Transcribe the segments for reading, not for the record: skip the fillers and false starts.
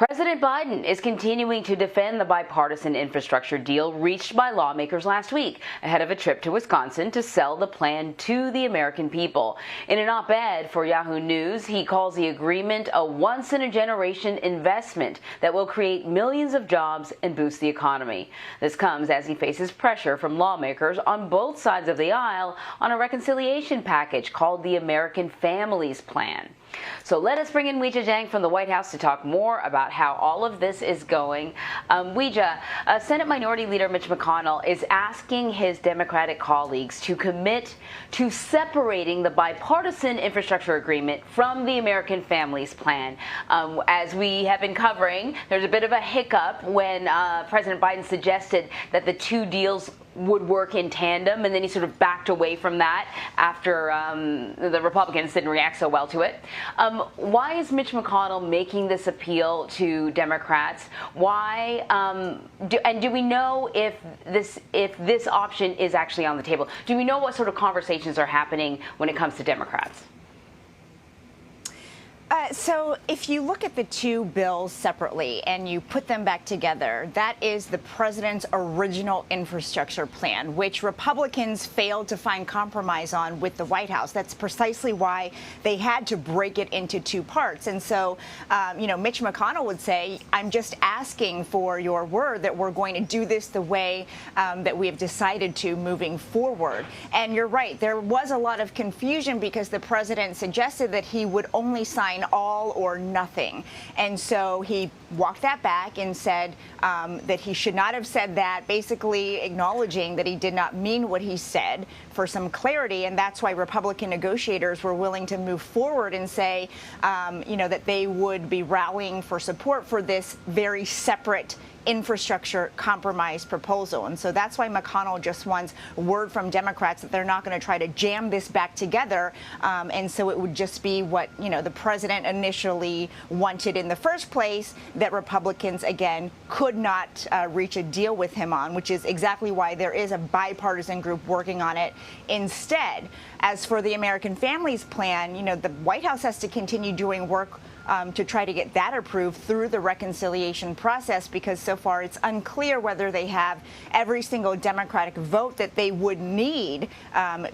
President Biden is continuing to defend the bipartisan infrastructure deal reached by lawmakers last week ahead of a trip to Wisconsin to sell the plan to the American people. In an op-ed for Yahoo News, he calls the agreement a once-in-a-generation investment that will create millions of jobs and boost the economy. This comes as he faces pressure from lawmakers on both sides of the aisle on a reconciliation package called the American Families Plan. So let us bring in Weijia Jiang from the White House to talk more about how all of this is going. Weijia, Senate Minority Leader Mitch McConnell is asking his Democratic colleagues to commit to separating the bipartisan infrastructure agreement from the American Families Plan. As we have been covering, there's a bit of a hiccup when President Biden suggested that the two deals would work in tandem, and then he sort of backed away from that after the Republicans didn't react so well to it. Why is Mitch McConnell making this appeal to Democrats? Why? Do we know if this option is actually on the table? Do we know what sort of conversations are happening when it comes to Democrats? So if you look at the two bills separately and you put them back together, that is the president's original infrastructure plan, which Republicans failed to find compromise on with the White House. That's precisely why they had to break it into two parts. And so, Mitch McConnell would say, I'm just asking for your word that we're going to do this the way that we have decided to moving forward. And you're right, there was a lot of confusion because the president suggested that he would only sign all or nothing. And so he walked that back and said that he should not have said that, basically acknowledging that he did not mean what he said for some clarity. And that's why Republican negotiators were willing to move forward and say, that they would be rallying for support for this very separate infrastructure compromise proposal. And so that's why McConnell just wants word from Democrats that they're not going to try to jam this back together. And so it would just be what, the president initially wanted in the first place, that Republicans, again, could not reach a deal with him on, which is exactly why there is a bipartisan group working on it instead. As for the American Families Plan, the White House has to continue doing work to try to get that approved through the reconciliation process, because so far it's unclear whether they have every single Democratic vote that they would need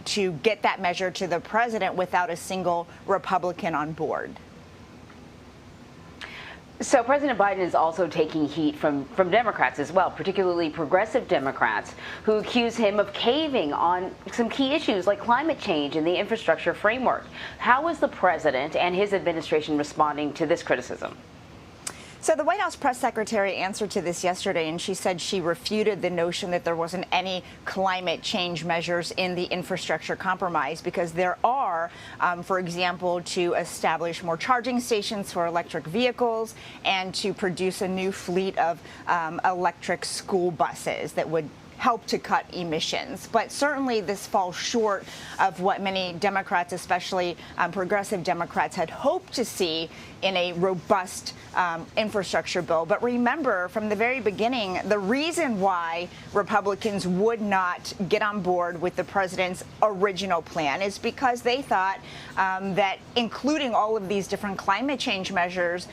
to get that measure to the president without a single Republican on board. So President Biden is also taking heat from Democrats as well, particularly progressive Democrats, who accuse him of caving on some key issues like climate change and the infrastructure framework. How is the president and his administration responding to this criticism? So the White House press secretary answered to this yesterday, and she said she refuted the notion that there wasn't any climate change measures in the infrastructure compromise, because there are, for example, to establish more charging stations for electric vehicles and to produce a new fleet of electric school buses that would help to cut emissions. But certainly this falls short of what many Democrats, especially progressive Democrats, had hoped to see in a robust infrastructure bill. But remember, from the very beginning, the reason why Republicans would not get on board with the president's original plan is because they thought that including all of these different climate change measures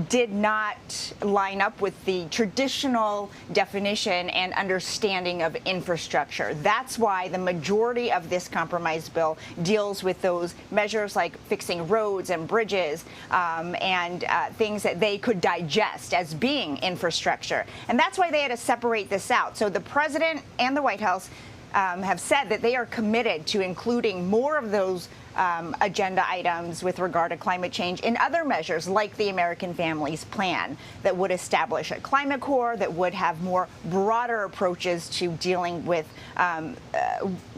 did not line up with the traditional definition and understanding of infrastructure. That's why the majority of this compromise bill deals with those measures like fixing roads and bridges and things that they could digest as being infrastructure. And that's why they had to separate this out. So the president and the White House have said that they are committed to including more of those agenda items with regard to climate change in other measures like the American Families Plan that would establish a climate corps that would have more broader approaches to dealing with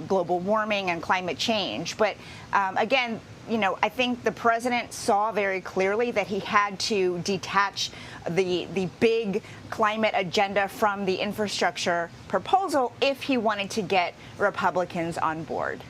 global warming and climate change. But again, I think the president saw very clearly that he had to detach the big climate agenda from the infrastructure proposal if he wanted to get Republicans on board.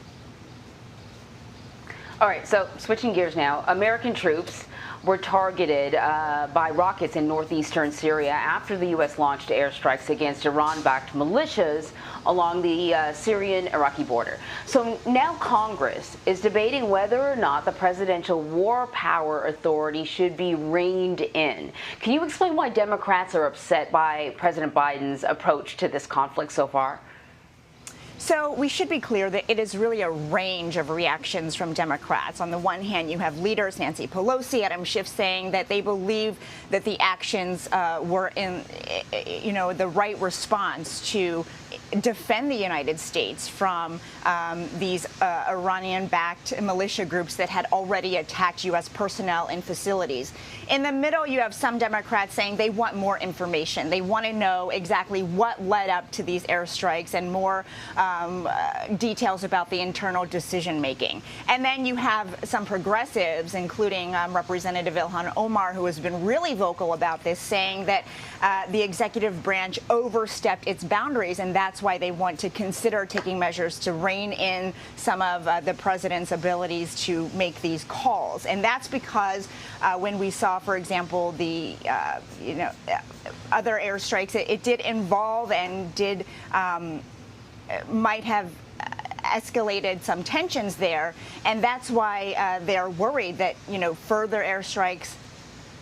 All right, so switching gears now, American troops were targeted by rockets in northeastern Syria after the U.S. launched airstrikes against Iran-backed militias along the Syrian-Iraqi border. So now Congress is debating whether or not the Presidential War Power Authority should be reined in. Can you explain why Democrats are upset by President Biden's approach to this conflict so far? So we should be clear that it is really a range of reactions from Democrats. On the one hand, you have leaders Nancy Pelosi, Adam Schiff saying that they believe that the actions were in, the right response to defend the United States from these Iranian-backed militia groups that had already attacked U.S. personnel and facilities. In the middle, you have some Democrats saying they want more information. They want to know exactly what led up to these airstrikes and more details about the internal decision-making. And then you have some progressives, including Representative Ilhan Omar, who has been really vocal about this, saying that the executive branch overstepped its boundaries, and that's why they want to consider taking measures to rein in some of the president's abilities to make these calls. And that's because when we saw, for example, the other airstrikes, it did involve and did might have escalated some tensions there, and that's why they're worried that further airstrikes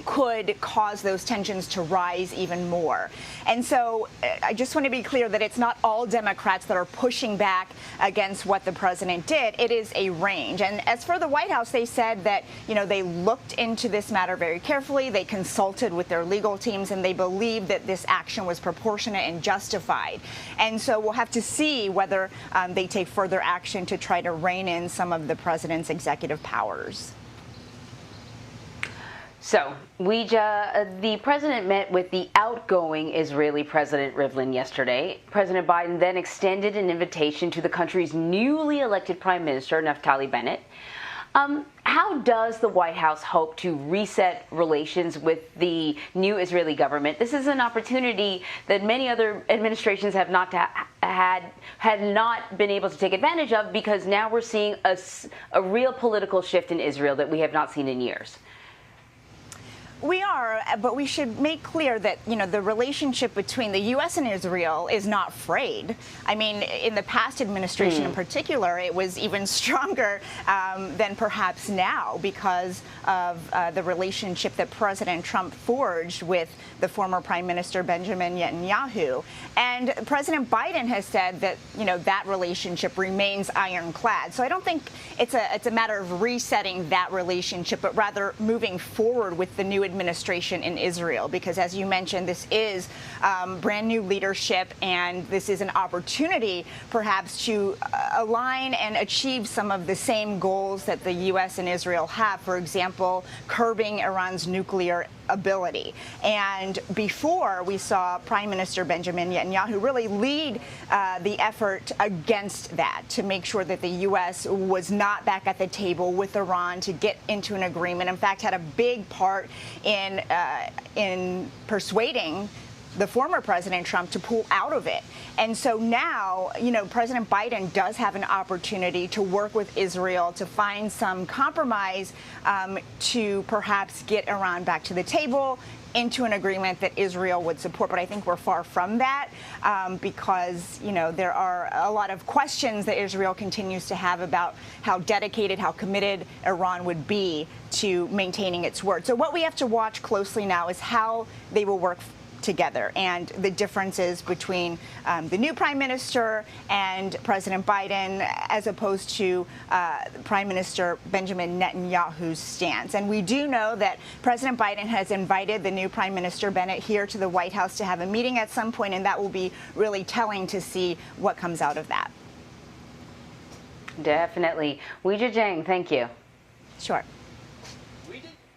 could cause those tensions to rise even more. And so I just want to be clear that it's not all Democrats that are pushing back against what the president did. It is a range. And as for the White House, they said that, they looked into this matter very carefully. They consulted with their legal teams, and they believe that this action was proportionate and justified. And so we'll have to see whether they take further action to try to rein in some of the president's executive powers. So, Weijia, the president met with the outgoing Israeli President Rivlin yesterday. President Biden then extended an invitation to the country's newly elected Prime Minister, Naftali Bennett. How does the White House hope to reset relations with the new Israeli government? This is an opportunity that many other administrations have not had not been able to take advantage of, because now we're seeing a real political shift in Israel that we have not seen in years. We are, but we should make clear that, the relationship between the U.S. and Israel is not frayed. I mean, in the past administration in particular, it was even stronger than perhaps now because of the relationship that President Trump forged with the former Prime Minister Benjamin Netanyahu. And President Biden has said that, that relationship remains ironclad. So I don't think it's a matter of resetting that relationship, but rather moving forward with the new administration in Israel, because as you mentioned, this is brand new leadership, and this is an opportunity perhaps to align and achieve some of the same goals that the U.S. and Israel have, for example, curbing Iran's nuclear ability. And before, we saw Prime Minister Benjamin Netanyahu really lead the effort against that, to make sure that the U.S. was not back at the table with Iran to get into an agreement. In fact, had a big part in persuading the former President Trump to pull out of it. And so now, President Biden does have an opportunity to work with Israel to find some compromise to perhaps get Iran back to the table into an agreement that Israel would support. But I think we're far from that because, there are a lot of questions that Israel continues to have about how dedicated, how committed Iran would be to maintaining its word. So what we have to watch closely now is how they will work together, and the differences between the new Prime Minister and President Biden as opposed to Prime Minister Benjamin Netanyahu's stance. And we do know that President Biden has invited the new Prime Minister Bennett here to the White House to have a meeting at some point, and that will be really telling to see what comes out of that. Definitely. Weijia Jiang, thank you. Sure.